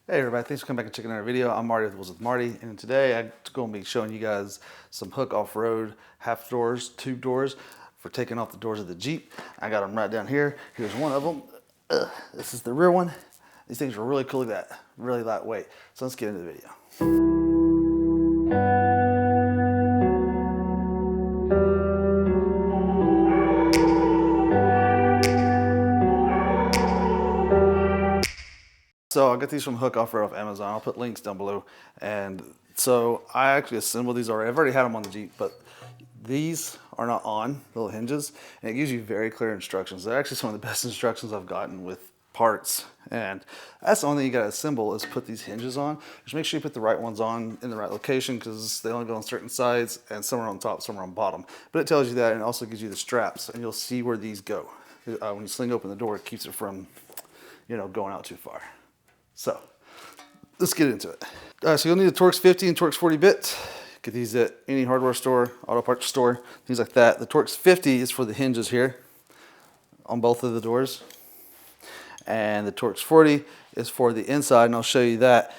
Hey everybody, thanks for coming back and checking out our video. I'm Marty with Wheels with Marty, and today I'm going to be showing you guys some Hook off-road half doors, tube doors for taking off the doors of the Jeep. I got them right down here. Here's one of them. This is the rear one. These things are really cool, look at that, really lightweight. So let's get into the video. So I got these from Hook Off-Road off Amazon. I'll put links down below. And so I actually assembled these already. I've already had them on the Jeep, but these are not on, little hinges, and it gives you very clear instructions. They're actually some of the best instructions I've gotten with parts. And that's the only thing you gotta assemble is put these hinges on. Just make sure you put the right ones on in the right location because they only go on certain sides and some are on top, some are on bottom. But it tells you that and it also gives you the straps and you'll see where these go. When you sling open the door, it keeps it from, going out too far. So let's get into it. So you'll need a Torx 50 and Torx 40 bit. Get these at any hardware store, auto parts store, things like that. The Torx 50 is for the hinges here on both of the doors. And the Torx 40 is for the inside, and I'll show you that,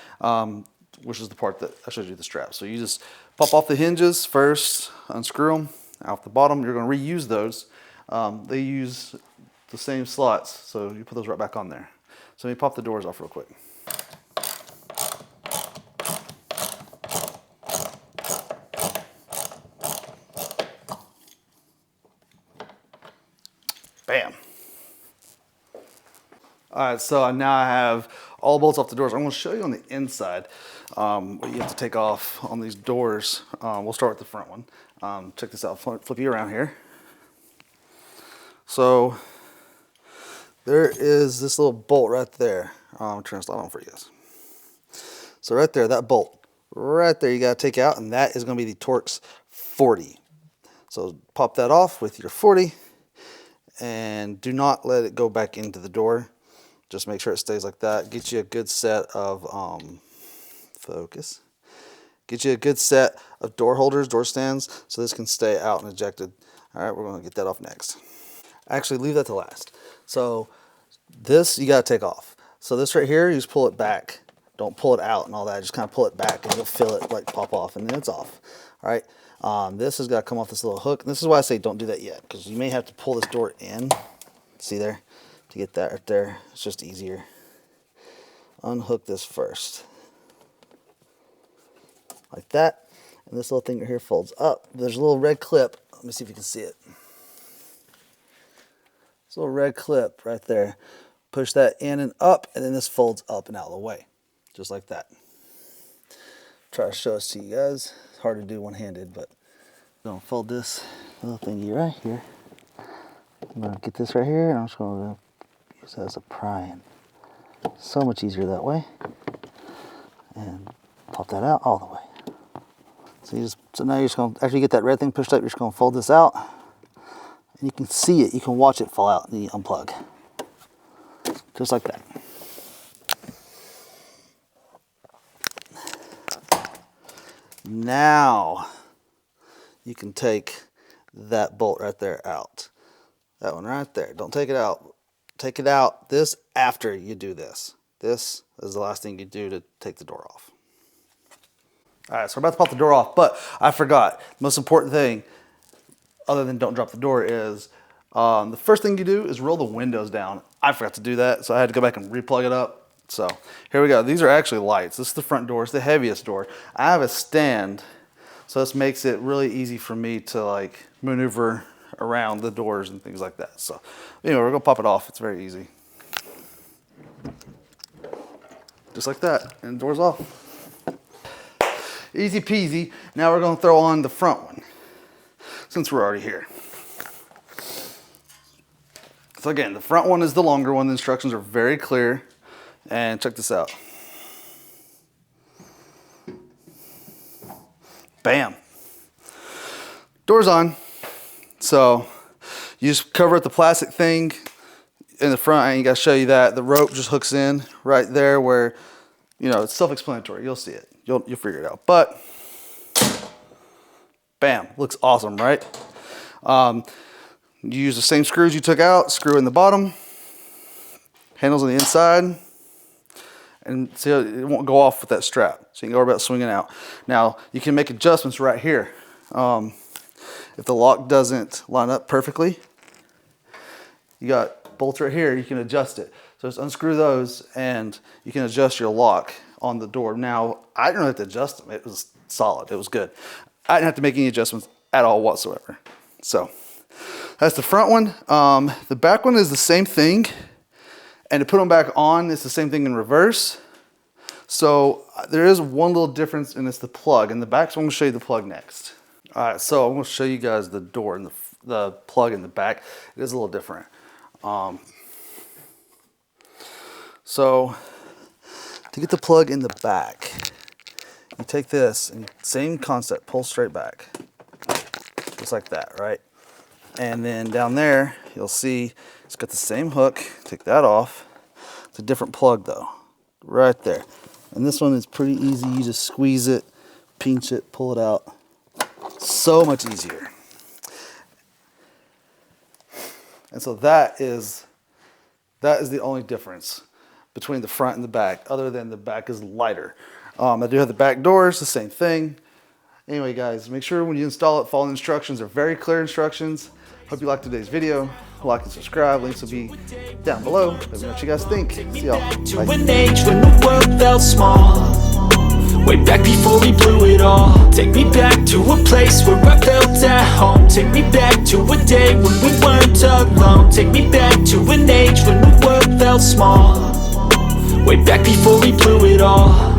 which is the part that I showed you the strap. So you just pop off the hinges first, unscrew them off the bottom. You're going to reuse those. They use the same slots, so you put those right back on there. So let me pop the doors off real quick. Bam. All right, so now I have all bolts off the doors. I'm gonna show you on the inside what you have to take off on these doors. We'll start with the front one. Check this out, flip you around here. So there is this little bolt right there. I'm turning this light on for you guys. So right there, that bolt, right there you gotta take out, and that is gonna be the Torx 40. So pop that off with your 40, and do not let it go back into the door. Just make sure it stays like that. Get you a good set of, focus. Get you a good set of door holders, door stands, so this can stay out and ejected. All right, we're gonna get that off next. Actually, leave that to last. So this you gotta take off. So this right here, you just pull it back. Don't pull it out and all that, just kind of pull it back and you'll feel it like pop off and then it's off. All right, this has got to come off this little hook. And this is why I say don't do that yet, because you may have to pull this door in. See there? To get that right there, it's just easier. Unhook this first. Like that. And this little thing right here folds up. There's a little red clip. Let me see if you can see it. This little red clip right there. Push that in and up, and then this folds up and out of the way. Just like that. Try to show this to you guys. It's hard to do one-handed, but I'm gonna fold this little thingy right here. I'm gonna get this right here, and I'm just gonna use that as a pry-in. So much easier that way. And pop that out all the way. So now you're just gonna, after you get that red thing pushed up, you're just gonna fold this out. And you can see it, you can watch it fall out and you unplug. Just like that. Now you can take that bolt right there out. That one right there. Don't take it out. Take it out this after you do this. This is the last thing you do to take the door off. All right, so we're about to pop the door off, but I forgot. The most important thing, other than don't drop the door, is the first thing you do is roll the windows down. I forgot to do that, so I had to go back and replug it up. So here we go. These are actually lights. This is the front door. It's the heaviest door. I have a stand, so this makes it really easy for me to like maneuver around the doors and things like that. So anyway, we're gonna pop it off. It's very easy. Just like that, and the door's off. Easy peasy. Now we're gonna throw on the front one, since we're already here. So again, the front one is the longer one. The instructions are very clear. And check this out. Bam. Door's on. So you just cover up the plastic thing in the front. I ain't got to show you that. The rope just hooks in right there where, it's self-explanatory. You'll see it. You'll figure it out. But bam, looks awesome, right? You use the same screws you took out, screw in the bottom, handles on the inside, and see how it won't go off with that strap. So you can go about swinging out. Now you can make adjustments right here. If the lock doesn't line up perfectly, you got bolts right here, you can adjust it. So just unscrew those and you can adjust your lock on the door. Now, I didn't have to adjust them. It was solid, it was good. I didn't have to make any adjustments at all whatsoever. So that's the front one. The back one is the same thing. And to put them back on, it's the same thing in reverse. So there is one little difference, and it's the plug. In the back, so I'm gonna show you the plug next. All right, so I'm gonna show you guys the door and the plug in the back. It is a little different. So to get the plug in the back, you take this and same concept, pull straight back, just like that, right? And then down there, you'll see it's got the same hook. Take that off. It's a different plug though, right there. And this one is pretty easy. You just squeeze it, pinch it, pull it out. So much easier. And so that is the only difference between the front and the back, other than the back is lighter. I do have the back doors, the same thing. Anyway, guys, make sure when you install it, follow the instructions. They're very clear instructions. Hope you liked today's video. Like and subscribe. Links will be down below. Let me know what you guys think. See y'all. To an age when the world felt small, way back before we blew it all. Take me back to a place where I felt at home. Take me back to a day when we weren't alone. Take me back to an age when the world felt small, way back before we blew it all.